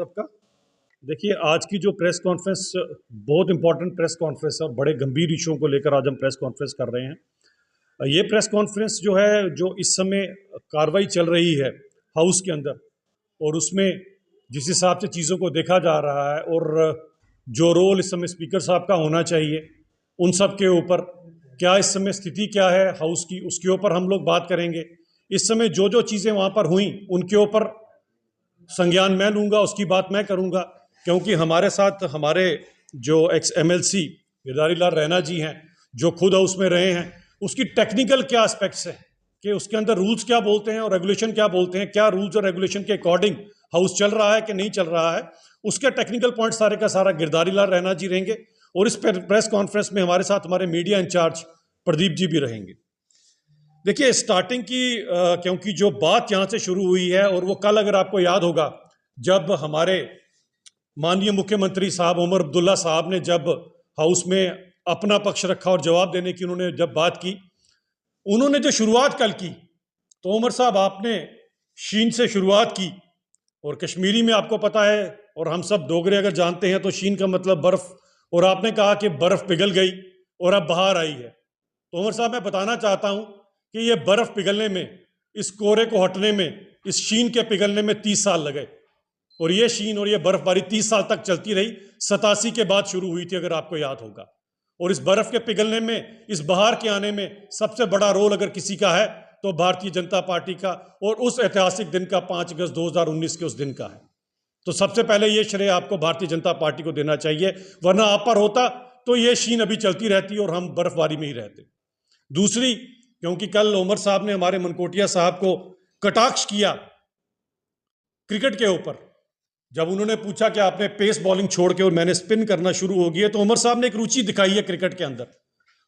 सबका। देखिए, आज की जो प्रेस कॉन्फ्रेंस बहुत इंपॉर्टेंट प्रेस कॉन्फ्रेंस है और बड़े गंभीर इशुओं को लेकर आज हम प्रेस कॉन्फ्रेंस कर रहे हैं। ये प्रेस कॉन्फ्रेंस जो है, जो इस समय कार्रवाई चल रही है हाउस के अंदर, और उसमें जिस हिसाब से चीज़ों को देखा जा रहा है और जो रोल इस समय स्पीकर साहब का होना चाहिए, उन सब के ऊपर क्या इस समय स्थिति क्या है हाउस की, उसके ऊपर हम लोग बात करेंगे। इस समय जो जो चीज़ें वहाँ पर हुई उनके ऊपर संज्ञान मैं लूँगा, उसकी बात मैं करूँगा, क्योंकि हमारे साथ हमारे जो एक्स MLC गिरधारी लाल रैना जी हैं, जो खुद हाउस में रहे हैं, उसकी टेक्निकल क्या एस्पेक्ट्स है कि उसके अंदर रूल्स क्या बोलते हैं और रेगुलेशन क्या बोलते हैं, क्या रूल्स और रेगुलेशन के अकॉर्डिंग हाउस चल रहा है कि नहीं चल रहा है, उसके टेक्निकल पॉइंट सारे का सारा गिरधारी लाल रैना जी रहेंगे। और इस प्रेस कॉन्फ्रेंस में हमारे साथ हमारे मीडिया इंचार्ज प्रदीप जी भी रहेंगे। देखिए, स्टार्टिंग की क्योंकि जो बात यहाँ से शुरू हुई है, और वो कल अगर आपको याद होगा, जब हमारे माननीय मुख्यमंत्री साहब उमर अब्दुल्ला साहब ने जब हाउस में अपना पक्ष रखा और जवाब देने की उन्होंने जब बात की, उन्होंने जो शुरुआत कल की, तो उमर साहब आपने शीन से शुरुआत की, और कश्मीरी में आपको पता है और हम सब डोगरे अगर जानते हैं तो शीन का मतलब बर्फ, और आपने कहा कि बर्फ पिघल गई और अब बाहर आई है। तो उमर साहब, मैं बताना चाहता हूं कि ये बर्फ पिघलने में, इस कोहरे को हटने में, इस शीन के पिघलने में 30 साल लगे, और ये शीन और ये बर्फबारी 30 साल तक चलती रही। 87 के बाद शुरू हुई थी, अगर आपको याद होगा। और इस बर्फ के पिघलने में, इस बहार के आने में सबसे बड़ा रोल अगर किसी का है तो भारतीय जनता पार्टी का, और उस ऐतिहासिक दिन का 5 अगस्त 2019 के उस दिन का है। तो सबसे पहले ये श्रेय आपको भारतीय जनता पार्टी को देना चाहिए, वरना आप पर होता तो ये शीन अभी चलती रहती और हम बर्फबारी में ही रहते। दूसरी, क्योंकि कल उमर साहब ने हमारे मनकोटिया साहब को कटाक्ष किया क्रिकेट के ऊपर, जब उन्होंने पूछा कि आपने पेस बॉलिंग छोड़ के और मैंने स्पिन करना शुरू हो गई है, तो उमर साहब ने एक रुचि दिखाई है क्रिकेट के अंदर।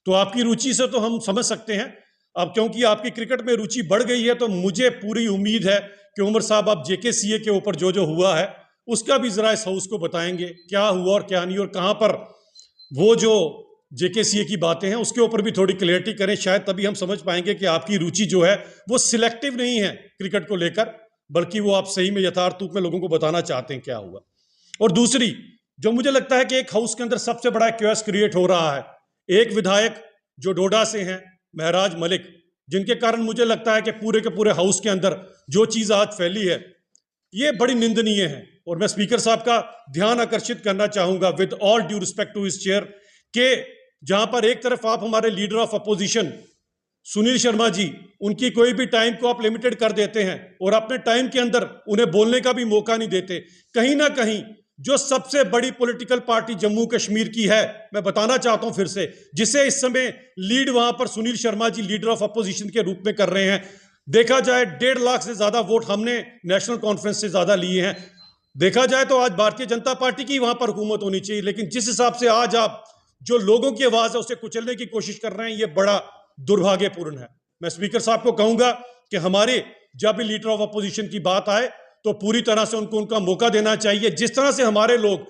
तो आपकी रुचि से तो हम समझ सकते हैं, अब क्योंकि आपकी क्रिकेट में रुचि बढ़ गई है, तो मुझे पूरी उम्मीद है कि उमर साहब आप JKCA के ऊपर जो जो हुआ है उसका भी जरा इस हाउस को बताएंगे, क्या हुआ और क्या नहीं, और कहां पर वो जो JKCA की बातें हैं उसके ऊपर भी थोड़ी क्लियरिटी करें। शायद तभी हम समझ पाएंगे कि आपकी रुचि जो है वो सिलेक्टिव नहीं है क्रिकेट को लेकर, बल्कि वो आप सही में यथार्थ रूप में लोगों को बताना चाहते हैं क्या हुआ। और दूसरी, जो मुझे लगता है कि एक हाउस के अंदर सबसे बड़ा क्योस क्रिएट हो रहा है, एक विधायक जो डोडा से हैं, महराज मलिक, जिनके कारण मुझे लगता है कि पूरे के पूरे हाउस के अंदर जो चीज आज फैली है ये बड़ी निंदनीय है। और मैं स्पीकर साहब का ध्यान आकर्षित करना चाहूंगा, with all due respect to his chair, के जहां पर एक तरफ आप हमारे leader of opposition Sunil Sharma ji, उनकी कोई भी टाइम को आप लिमिटेड कर देते हैं और अपने टाइम के अंदर उन्हें बोलने का भी मौका नहीं देते। कहीं ना कहीं जो सबसे बड़ी पॉलिटिकल पार्टी जम्मू कश्मीर की है, मैं बताना चाहता हूं फिर से, जिसे इस समय लीड वहां पर सुनील शर्मा जी लीडर ऑफ अपोजिशन के रूप में कर रहे हैं। देखा जाए 1.5 लाख से ज्यादा वोट हमने नेशनल कॉन्फ्रेंस से ज्यादा लिए हैं। देखा जाए तो आज भारतीय जनता पार्टी की वहां पर हुकूमत होनी चाहिए, लेकिन जिस हिसाब से आज आप जो लोगों की आवाज है उसे कुचलने की कोशिश कर रहे हैं, ये बड़ा दुर्भाग्यपूर्ण है। मैं स्पीकर साहब को कहूंगा कि हमारे जब भी लीडर ऑफ अपोजिशन की बात आए तो पूरी तरह से उनको उनका मौका देना चाहिए। जिस तरह से हमारे लोग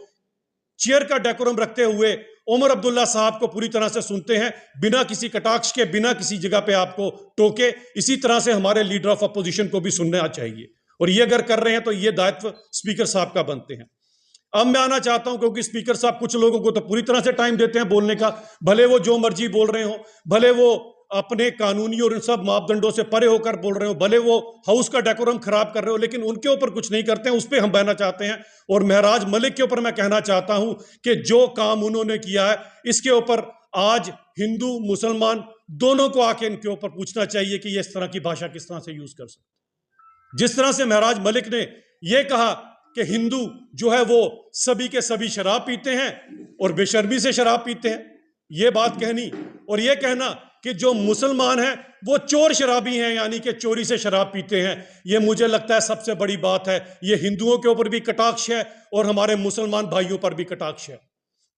चेयर का डेकोरम रखते हुए उमर अब्दुल्ला साहब को पूरी तरह से सुनते हैं, बिना किसी कटाक्ष के, बिना किसी जगह पे आपको टोके, इसी तरह से हमारे लीडर ऑफ अपोजिशन को भी सुनना चाहिए। और ये अगर कर रहे हैं तो ये दायित्व स्पीकर साहब का बनते हैं। अब मैं आना चाहता हूं, क्योंकि स्पीकर साहब कुछ लोगों को तो पूरी तरह से टाइम देते हैं बोलने का, भले वो जो मर्जी बोल रहे हो, भले वो अपने कानूनी और इन सब मापदंडों से परे होकर बोल रहे हो, भले वो हाउस का डेकोरम खराब कर रहे हो, लेकिन उनके ऊपर कुछ नहीं करते हैं, उस पर हम बहना चाहते हैं। और महराज मलिक के ऊपर मैं कहना चाहता हूं कि जो काम उन्होंने किया है, इसके ऊपर आज हिंदू मुसलमान दोनों को आके इनके ऊपर पूछना चाहिए कि ये इस तरह की भाषा किस तरह से यूज कर सकते। जिस तरह से महराज मलिक ने यह कहा कि हिंदू जो है वो सभी के सभी शराब पीते हैं और बेशर्मी से शराब पीते हैं, ये बात कहनी, और ये कहना कि जो मुसलमान हैं वो चोर शराबी हैं, यानी कि चोरी से शराब पीते हैं, ये मुझे लगता है सबसे बड़ी बात है। ये हिंदुओं के ऊपर भी कटाक्ष है और हमारे मुसलमान भाइयों पर भी कटाक्ष है।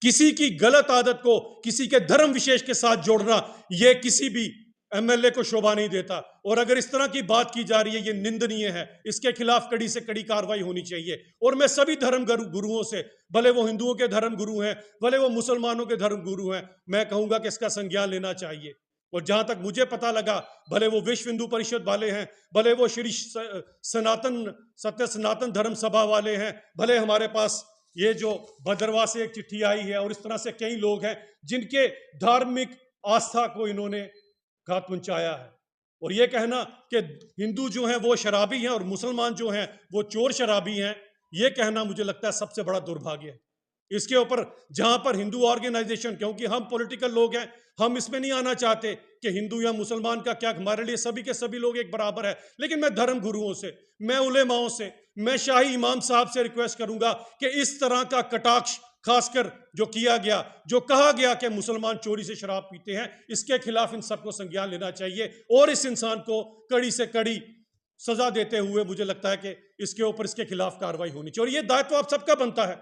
किसी की गलत आदत को किसी के धर्म विशेष के साथ जोड़ना, ये किसी भी MLA को शोभा नहीं देता। और अगर इस तरह की बात की जा रही है, ये निंदनीय है, इसके खिलाफ कड़ी से कड़ी कार्रवाई होनी चाहिए। और मैं सभी धर्म गुरुओं से, भले वो हिंदुओं के धर्म गुरु हैं, भले वो मुसलमानों के धर्म गुरु हैं, मैं कहूंगा कि इसका संज्ञान लेना चाहिए। और जहां तक मुझे पता लगा, भले वो विश्व हिंदू परिषद वाले हैं, भले वो श्री सत्य सनातन धर्म सभा वाले हैं, भले हमारे पास ये जो भद्रवाह से एक चिट्ठी आई है, और इस तरह से कई लोग हैं जिनके धार्मिक आस्था को इन्होंने घात पहुंचाया है। और ये कहना कि हिंदू जो हैं वो शराबी हैं और मुसलमान जो हैं वो चोर शराबी हैं, ये कहना मुझे लगता है सबसे बड़ा दुर्भाग्य है। इसके ऊपर जहां पर हिंदू ऑर्गेनाइजेशन, क्योंकि हम पॉलिटिकल लोग हैं, हम इसमें नहीं आना चाहते कि हिंदू या मुसलमान का क्या, हमारे लिए सभी के सभी लोग एक बराबर है। लेकिन मैं धर्म गुरुओं से, मैं उलेमाओं से, मैं शाही इमाम साहब से रिक्वेस्ट करूंगा कि इस तरह का कटाक्ष खासकर जो किया गया, जो कहा गया कि मुसलमान चोरी से शराब पीते हैं, इसके खिलाफ इन सबको संज्ञान लेना चाहिए और इस इंसान को कड़ी से कड़ी सजा देते हुए मुझे लगता है कि इसके ऊपर इसके खिलाफ कार्रवाई होनी चाहिए। और यह दायित्व आप सबका बनता है।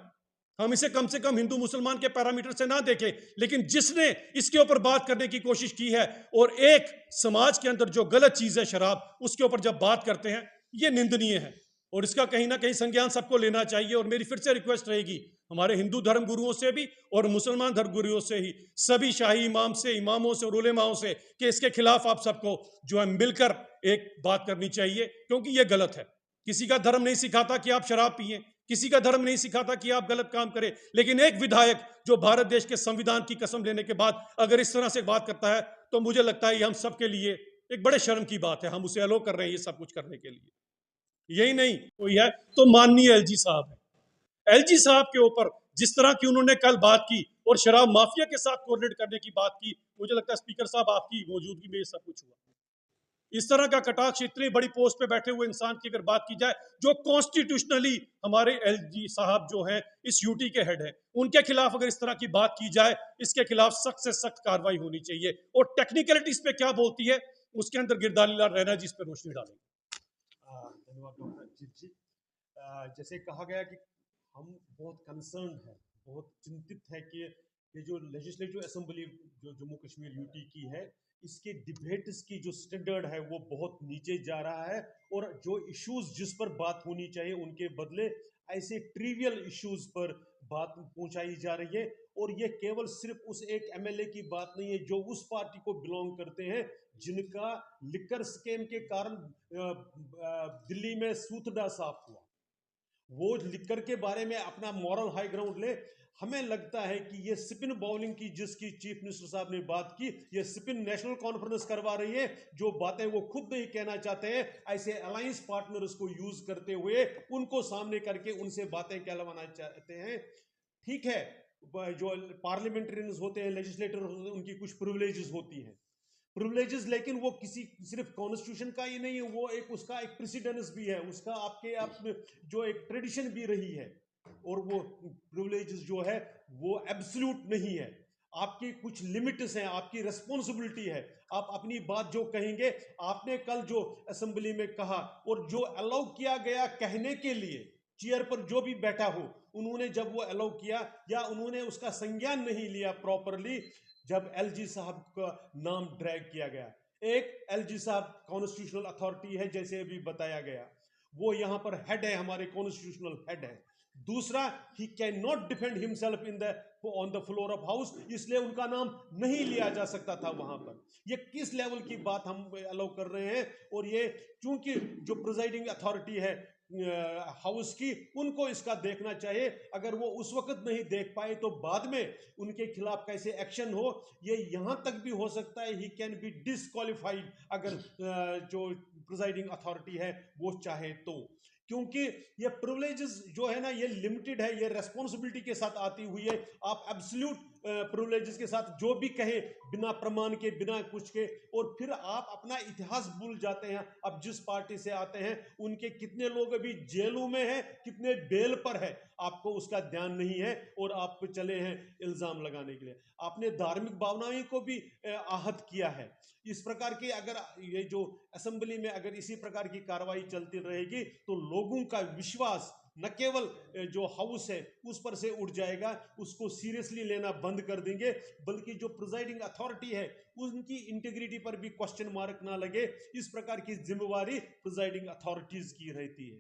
हम इसे कम से कम हिंदू मुसलमान के पैरामीटर से ना देखें, लेकिन जिसने इसके ऊपर बात करने की कोशिश की है और एक समाज के अंदर जो गलत चीज है शराब, उसके ऊपर जब बात करते हैं, यह निंदनीय है और इसका कहीं ना कहीं संज्ञान सबको लेना चाहिए। और मेरी फिर से रिक्वेस्ट रहेगी हमारे हिंदू धर्म गुरुओं से भी और मुसलमान धर्म गुरुओं से ही, सभी शाही इमाम से, इमामों से और उलेमाओं से, कि इसके खिलाफ आप सबको जो है मिलकर एक बात करनी चाहिए, क्योंकि यह गलत है। किसी का धर्म नहीं सिखाता कि आप शराब पिए, किसी का धर्म नहीं सिखाता कि आप गलत काम करें, लेकिन एक विधायक जो भारत देश के संविधान की कसम लेने के बाद अगर इस तरह से बात करता है, तो मुझे लगता है ये हम सबके लिए एक बड़े शर्म की बात है। हम उसे अलो कर रहे हैं ये सब कुछ करने के लिए। यही नहीं कोई है तो माननीय एलजी साहब है। एलजी साहब के ऊपर जिस तरह की उन्होंने कल बात की और शराब माफिया के साथ कोऑर्डिनेट करने की बात की, मुझे लगता है स्पीकर साहब आपकी मौजूदगी में ये सब कुछ हुआ। इस तरह का कटाक्ष इतनी बड़ी पोस्ट पे बैठे हुए इंसान की अगर बात की जाए, जो कॉन्स्टिट्यूशनली हमारे एलजी साहब जो हैं इस यूटी के हेड हैं, उनके खिलाफ अगर इस तरह की बात की जाए, इसके खिलाफ सख्त से सख्त कार्रवाई होनी चाहिए। और टेक्निकलिटीज पे क्या बोलती है उसके अंदर गिरधारी लाल रैना जी इस पर रोशनी डालेंगे। धन्यवाद डॉक्टर अजीत जी। जैसे कहा गया कि हम बहुत कंसर्न है, बहुत चिंतित है कि ये जो लेजिस्लेटिव असेंबली जो जम्मू कश्मीर यूटी की है, इसके डिबेट्स की जो स्टैंडर्ड है वो बहुत नीचे जा रहा है और जो इश्यूज जिस पर बात होनी चाहिए उनके बदले ऐसे ट्रिवियल इश्यूज पर बात पहुंचाई जा रही है। और ये केवल सिर्फ उस एक एमएलए की बात नहीं है जो उस पार्टी को बिलोंग करते हैं जिनका लिकर स्कैम के कारण दिल्ली में सूतड़ा साफ हुआ। वो लिकर के बारे में अपना मॉरल हाई ग्राउंड ले। हमें लगता है कि ये स्पिन बॉलिंग की जिसकी चीफ मिनिस्टर साहब ने बात की, ये स्पिन नेशनल कॉन्फ्रेंस करवा रही है। जो बातें वो खुद नहीं कहना चाहते हैं, ऐसे अलायंस पार्टनर्स को यूज करते हुए उनको सामने करके उनसे बातें कहलवाना चाहते हैं। ठीक है, जो पार्लियामेंटेरियंस होते हैं, लेजिस्लेटर होते हैं, उनकी कुछ प्रिविलेजेस होती हैं, प्रिविलेजेस, लेकिन वो किसी सिर्फ कॉन्स्टिट्यूशन का ही नहीं है, वो एक उसका एक प्रेसिडेंस भी है, उसका आपके आप जो एक ट्रेडिशन भी रही है। और वो प्रिविलेजेस जो है वो एब्सोल्यूट नहीं है, आपकी कुछ लिमिट्स हैं, आपकी रिस्पॉन्सिबिलिटी है। आप अपनी बात जो कहेंगे, आपने कल जो असेंबली में कहा और जो अलाउ किया गया कहने के लिए चेयर पर जो भी बैठा हो, उन्होंने जब वो अलाउ किया या उन्होंने उसका संज्ञान नहीं लिया प्रॉपरली, जब एलजी साहब का नाम ड्रैग किया गया। एक एलजी साहब कॉन्स्टिट्यूशनल अथॉरिटी है, जैसे अभी बताया गया, वो यहां पर हेड है, हमारे कॉन्स्टिट्यूशनल हेड है। दूसरा, he can not defend himself in the on the floor of house, इसलिए उनका नाम नहीं लिया जा सकता था वहां पर। ये किस लेवल की बात हम अलाउ कर रहे हैं। और ये चूंकि जो प्रिजाइडिंग अथॉरिटी है हाउस की, उनको इसका देखना चाहिए। अगर वो उस वक्त नहीं देख पाए तो बाद में उनके खिलाफ कैसे एक्शन हो, ये यहां तक भी हो सकता है। ही कैन बी डिसक्वालिफाइड अगर जो प्रिजाइडिंग अथॉरिटी है वो चाहे तो, क्योंकि ये प्रिविलेजेस जो है ना, ये लिमिटेड है, ये रेस्पॉन्सिबिलिटी के साथ आती हुई है। आप एब्सोल्यूट प्रिविलेजेस के साथ जो भी कहे बिना प्रमाण के, बिना कुछ के, और फिर आप अपना इतिहास भूल जाते हैं। अब जिस पार्टी से आते हैं उनके कितने लोग अभी जेलों में हैं, कितने बेल पर है, आपको उसका ध्यान नहीं है और आप चले हैं इल्जाम लगाने के लिए। आपने धार्मिक भावनाओं को भी आहत किया है। इस प्रकार की अगर ये जो असेंबली में अगर इसी प्रकार की कार्रवाई चलती रहेगी तो लोगों का विश्वास न केवल जो हाउस है उस पर से उठ जाएगा, उसको सीरियसली लेना बंद कर देंगे, बल्कि जो प्रिजाइडिंग अथॉरिटी है उनकी इंटीग्रिटी पर भी क्वेश्चन मार्क ना लगे। इस प्रकार की जिम्मेवारी प्रिजाइडिंग अथॉरिटीज की रहती है।